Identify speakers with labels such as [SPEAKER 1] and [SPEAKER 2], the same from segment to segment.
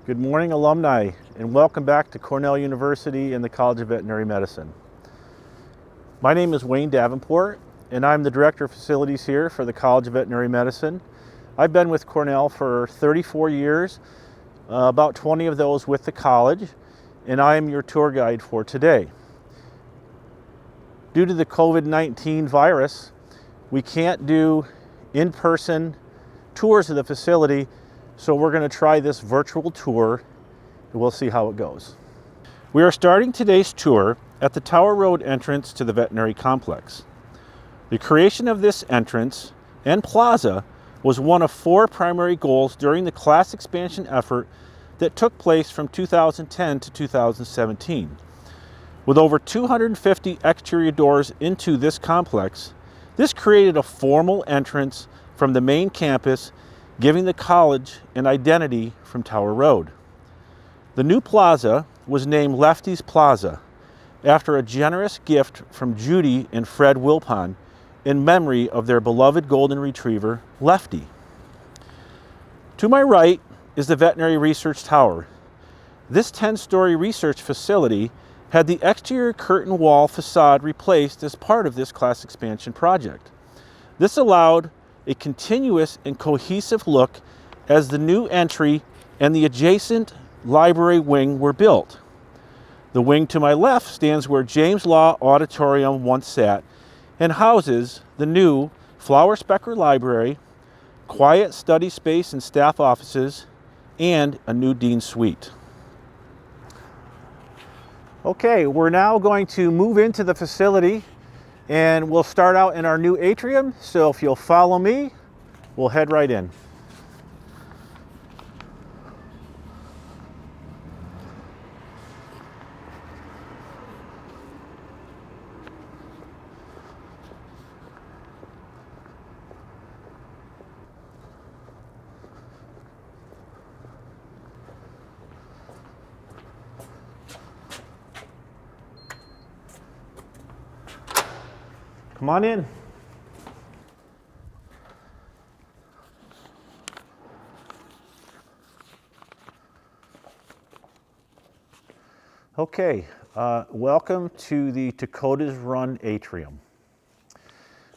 [SPEAKER 1] Good morning, alumni, and welcome back to Cornell University and the College of Veterinary Medicine. My name is Wayne Davenport, and I'm the Director of Facilities here for the College of Veterinary Medicine. I've been with Cornell for 34 years, about 20 of those with the college, and I am your tour guide for today. Due to the COVID-19 virus, we can't do in-person tours of the facility, so we're going to try this virtual tour, and we'll see how it goes. We are starting today's tour at the Tower Road entrance to the veterinary complex. The creation of this entrance and plaza was one of 4 primary goals during the class expansion effort that took place from 2010 to 2017. With over 250 exterior doors into this complex, this created a formal entrance from the main campus, giving the college an identity from Tower Road. The new plaza was named Lefty's Plaza after a generous gift from Judy and Fred Wilpon in memory of their beloved golden retriever, Lefty. To my right is the Veterinary Research Tower. This 10-story research facility had the exterior curtain wall facade replaced as part of this class expansion project. This allowed a continuous and cohesive look as the new entry and the adjacent library wing were built. The wing to my left stands where James Law Auditorium once sat and houses the new Flower-Sprecher library, quiet study space and staff offices, and a new dean suite. Okay, we're now going to move into the facility, and we'll start out in our new atrium. So if you'll follow me, we'll head right in. Come on in. Okay, welcome to the Dakotas Run atrium.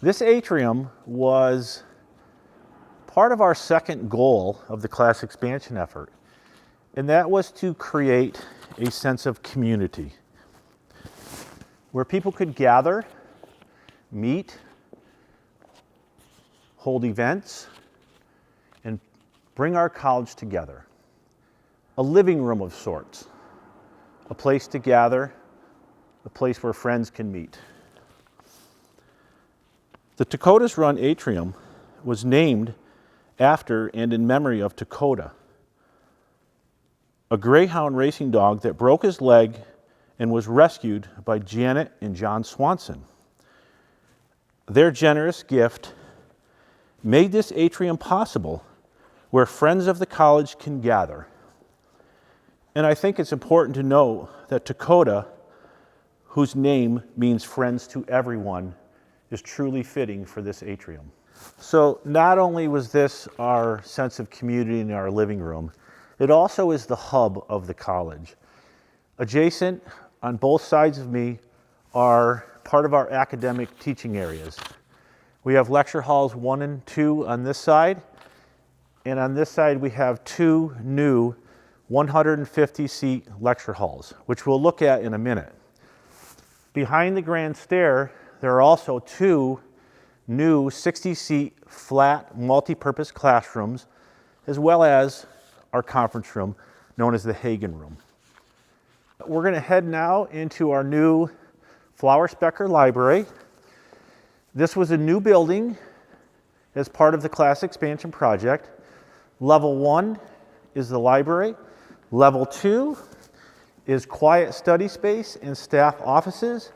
[SPEAKER 1] This atrium was part of our second goal of the class expansion effort, and that was to create a sense of community where people could gather, meet, hold events, and bring our college together. A living room of sorts, a place to gather, a place where friends can meet. The Dakotas Run atrium was named after and in memory of Dakota, a greyhound racing dog that broke his leg and was rescued by Janet and John Swanson. Their generous gift made this atrium possible, where friends of the college can gather. And I think it's important to know that Dakota, whose name means friends to everyone, is truly fitting for this atrium. So not only was this our sense of community in our living room, it also is the hub of the college. Adjacent on both sides of me are part of our academic teaching areas. We have lecture halls 1 and 2 on this side, and on this side we have 2 new 150-seat lecture halls, which we'll look at in a minute. Behind the grand stair, there are also 2 new 60-seat flat multi-purpose classrooms, as well as our conference room known as the Hagen Room. We're going to head now into our new Flower-Sprecher library. This was a new building as part of the class expansion project. Level 1 is the library. Level 2 is quiet study space and staff offices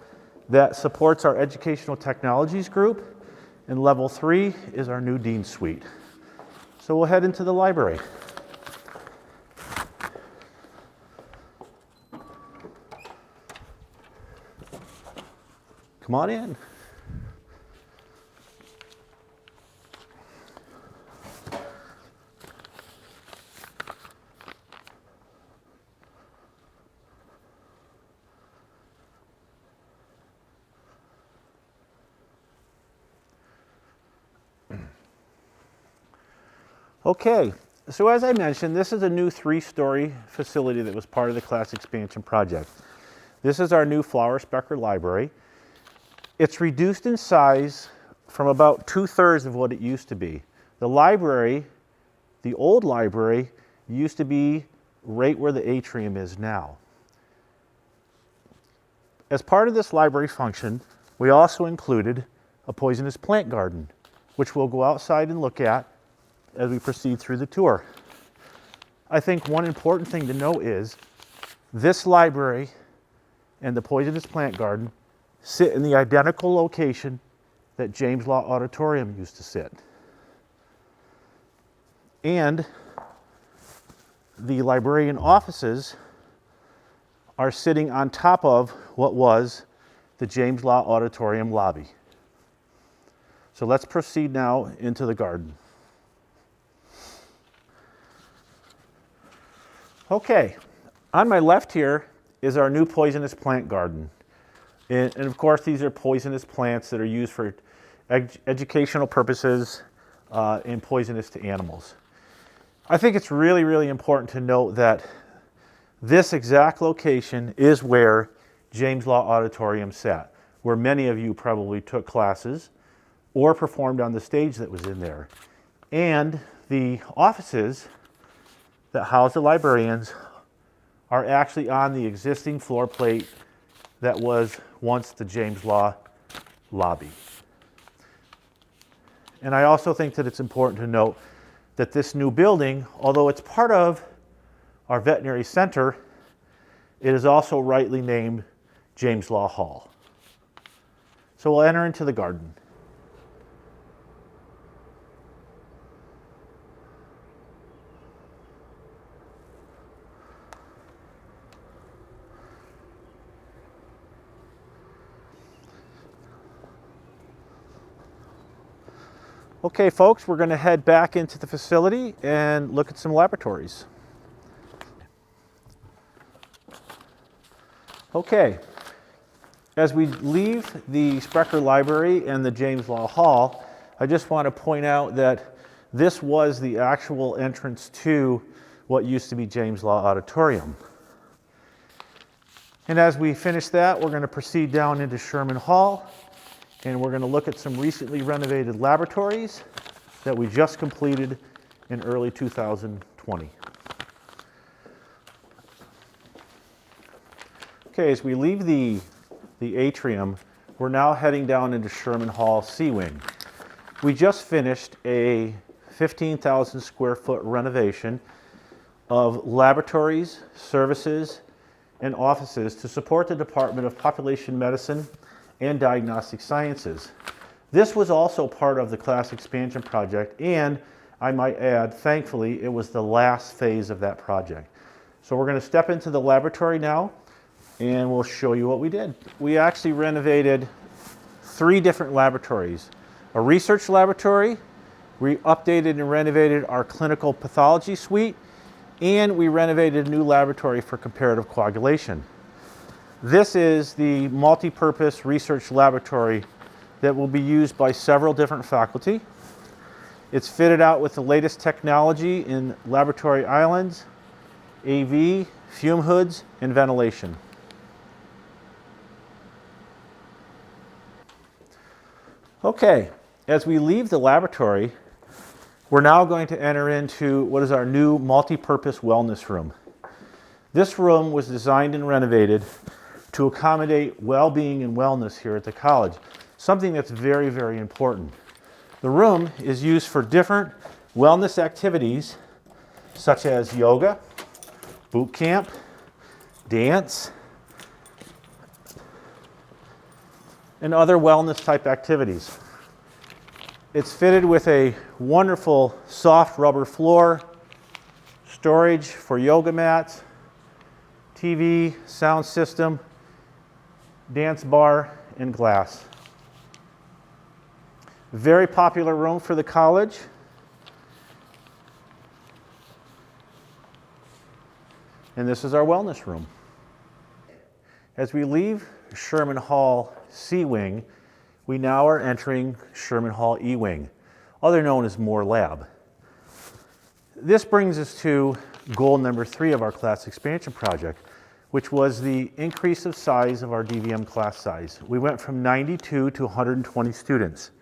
[SPEAKER 1] that supports our educational technologies group. And level 3 is our new dean suite. So we'll head into the library. Come on in. Okay, so as I mentioned, this is a new 3-story facility that was part of the class expansion project. This is our new Flower-Sprecher library. It's reduced in size from about 2/3 of what it used to be. The library, the old library, used to be right where the atrium is now. As part of this library function, we also included a poisonous plant garden, which we'll go outside and look at as we proceed through the tour. I think one important thing to note is this library and the poisonous plant garden sit in the identical location that James Law Auditorium used to sit. And the librarian offices are sitting on top of what was the James Law Auditorium lobby. So let's proceed now into the garden. Okay, on my left here is our new poisonous plant garden. And of course, these are poisonous plants that are used for educational purposes and poisonous to animals. I think it's really, really important to note that this exact location is where James Law Auditorium sat, where many of you probably took classes or performed on the stage that was in there. And the offices that house the librarians are actually on the existing floor plate that was once the James Law lobby. And I also think that it's important to note that this new building, although it's part of our veterinary center, it is also rightly named James Law Hall. So we'll enter into the garden. Okay, folks, we're going to head back into the facility and look at some laboratories. Okay, as we leave the Sprecher Library and the James Law Hall, I just want to point out that this was the actual entrance to what used to be James Law Auditorium. And as we finish that, we're going to proceed down into Sherman Hall, and we're going to look at some recently renovated laboratories that we just completed in early 2020. Okay, as we leave the atrium, we're now heading down into Sherman Hall C Wing. We just finished a 15,000 square foot renovation of laboratories, services, and offices to support the Department of Population Medicine and Diagnostic Sciences. This was also part of the class expansion project, and I might add, thankfully, it was the last phase of that project. So we're going to step into the laboratory now, and we'll show you what we did. We actually renovated 3 different laboratories. A research laboratory, we updated and renovated our clinical pathology suite, and we renovated a new laboratory for comparative coagulation. This is the multi-purpose research laboratory that will be used by several different faculty. It's fitted out with the latest technology in laboratory islands, AV, fume hoods, and ventilation. Okay, as we leave the laboratory, we're now going to enter into what is our new multi-purpose wellness room. This room was designed and renovated to accommodate well-being and wellness here at the college, something that's very, very important. The room is used for different wellness activities such as yoga, boot camp, dance, and other wellness type activities. It's fitted with a wonderful soft rubber floor, storage for yoga mats, TV, sound system, dance bar, and glass. Very popular room for the college. And this is our wellness room. As we leave Sherman Hall C Wing, we now are entering Sherman Hall E Wing, otherwise known as Moore Lab. This brings us to goal number 3 of our class expansion project, which was the increase of size of our DVM class size. We went from 92 to 120 students.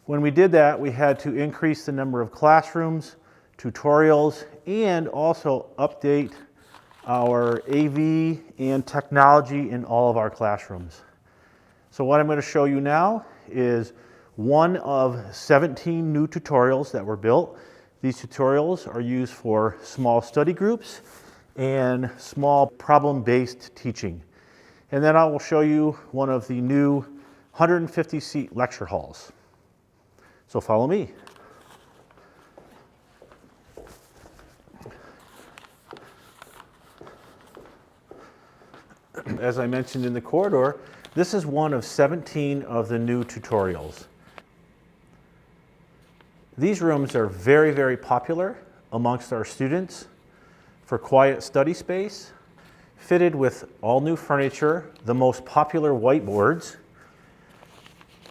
[SPEAKER 1] When we did that, we had to increase the number of classrooms, tutorials, and also update our AV and technology in all of our classrooms. So what I'm going to show you now is one of 17 new tutorials that were built. These tutorials are used for small study groups and small problem-based teaching. And then I will show you one of the new 150-seat lecture halls. So follow me. As I mentioned in the corridor, this is one of 17 of the new tutorials. These rooms are very, very popular amongst our students for quiet study space, fitted with all new furniture, the most popular whiteboards,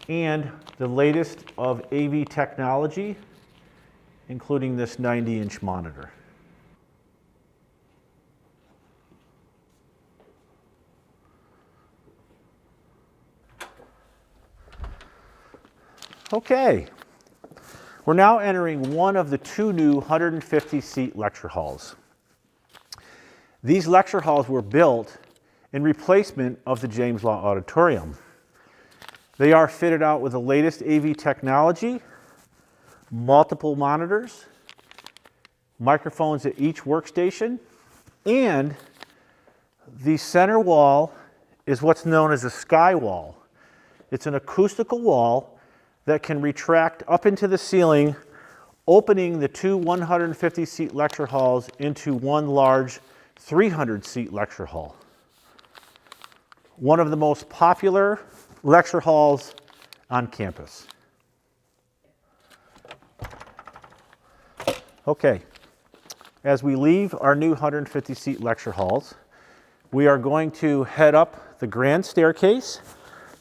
[SPEAKER 1] and the latest of AV technology, including this 90-inch monitor. Okay, we're now entering one of the 2 new 150-seat lecture halls. These lecture halls were built in replacement of the James Law Auditorium. They are fitted out with the latest AV technology, multiple monitors, microphones at each workstation, and the center wall is what's known as a sky wall. It's an acoustical wall that can retract up into the ceiling, opening the 2 150-seat lecture halls into one large 300-seat lecture hall. One of the most popular lecture halls on campus. Okay, as we leave our new 150-seat lecture halls, we are going to head up the grand staircase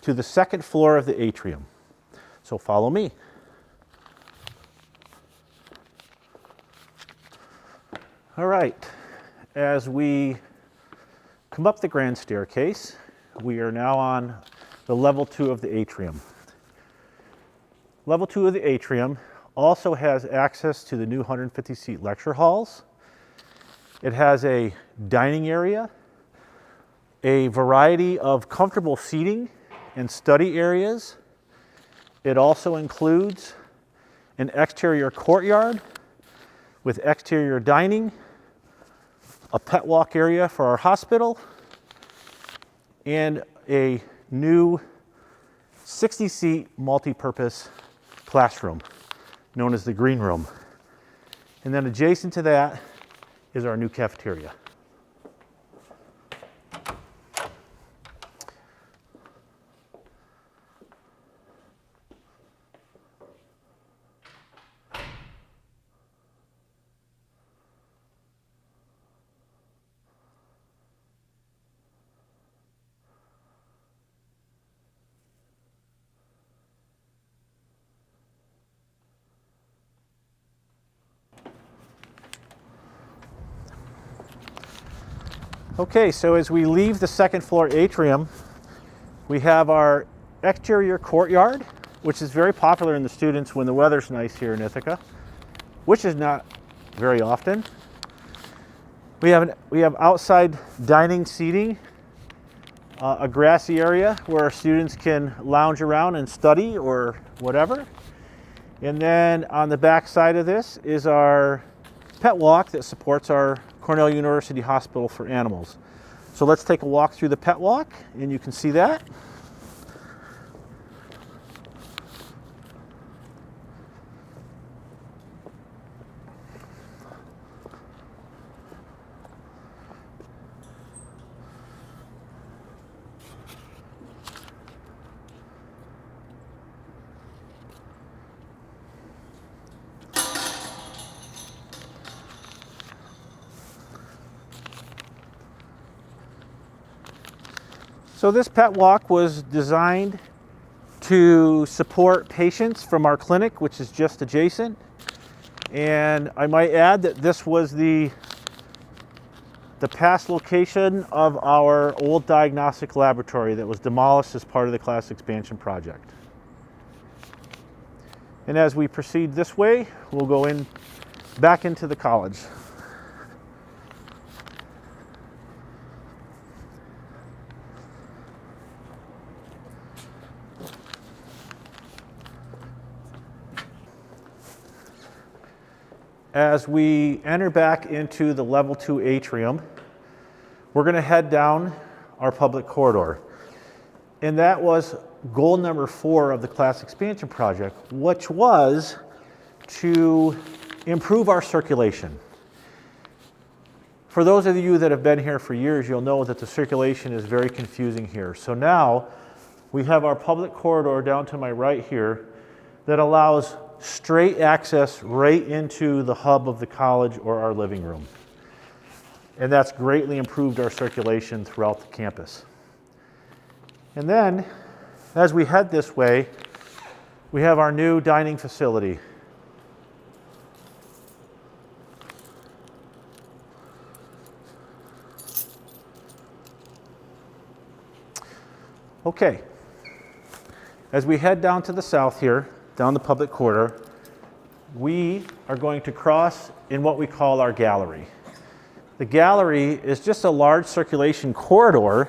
[SPEAKER 1] to the 2nd floor of the atrium. So follow me. All right, as we come up the grand staircase, we are now on the level 2 of the atrium. Level 2 of the atrium also has access to the new 150-seat lecture halls. It has a dining area, a variety of comfortable seating and study areas. It also includes an exterior courtyard with exterior dining, a pet walk area for our hospital, and a new 60-seat multi-purpose classroom known as the green room. And then adjacent to that is our new cafeteria. Okay, so as we leave the 2nd floor atrium, we have our exterior courtyard, which is very popular in the students when the weather's nice here in Ithaca, which is not very often. We have outside dining seating, a grassy area where our students can lounge around and study or whatever. And then on the back side of this is our pet walk that supports our Cornell University Hospital for Animals. So let's take a walk through the pet walk, and you can see that. So this pet walk was designed to support patients from our clinic, which is just adjacent. And I might add that this was the past location of our old diagnostic laboratory that was demolished as part of the class expansion project. And as we proceed this way, we'll go back into the college. As we enter back into the level 2 atrium, we're going to head down our public corridor. And that was goal number 4 of the class expansion project, which was to improve our circulation. For those of you that have been here for years, you'll know that the circulation is very confusing here. So now we have our public corridor down to my right here that allows straight access right into the hub of the college or our living room. And that's greatly improved our circulation throughout the campus. And then, as we head this way, we have our new dining facility. Okay, as we head down to the south here, down the public corridor, we are going to cross in what we call our gallery. The gallery is just a large circulation corridor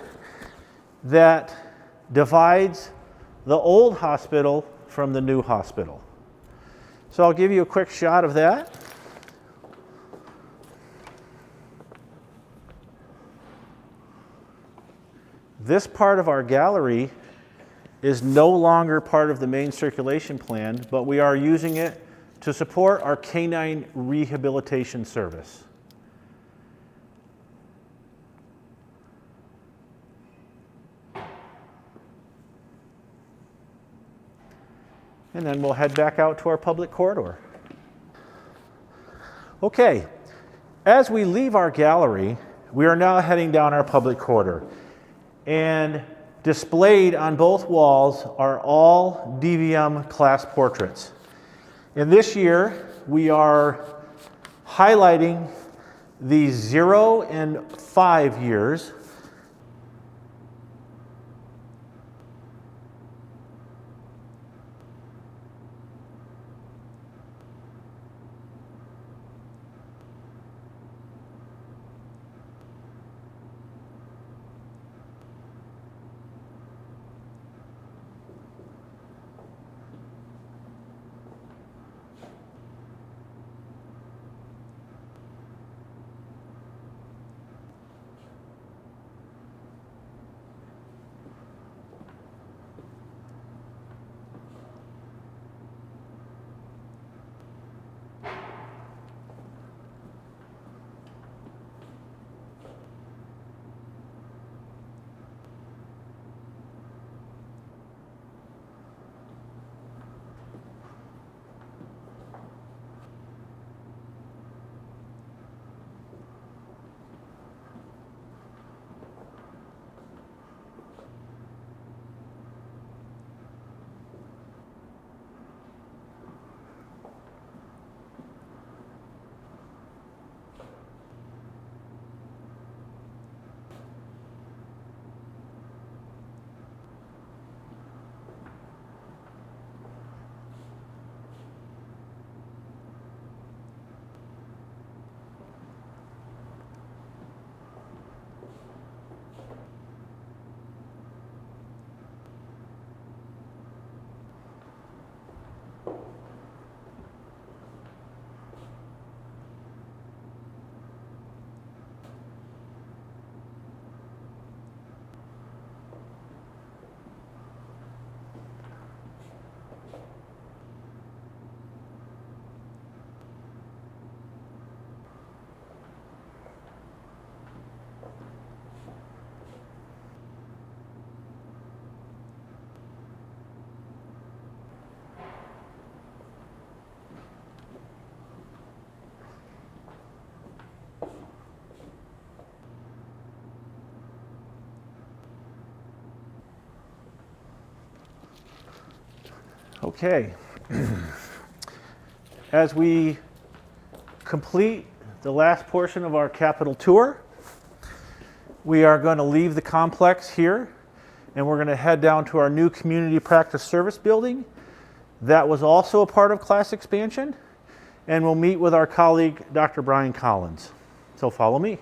[SPEAKER 1] that divides the old hospital from the new hospital. So I'll give you a quick shot of that. This part of our gallery is no longer part of the main circulation plan, but we are using it to support our canine rehabilitation service. And then we'll head back out to our public corridor. Okay, as we leave our gallery, we are now heading down our public corridor. And displayed on both walls are all DVM class portraits. And this year, we are highlighting the 0 and 5 years. Okay. As we complete the last portion of our Capitol tour. We are going to leave the complex here, and we're going to head down to our new community practice service building. That was also a part of class expansion, and we'll meet with our colleague, Dr. Brian Collins. So follow me.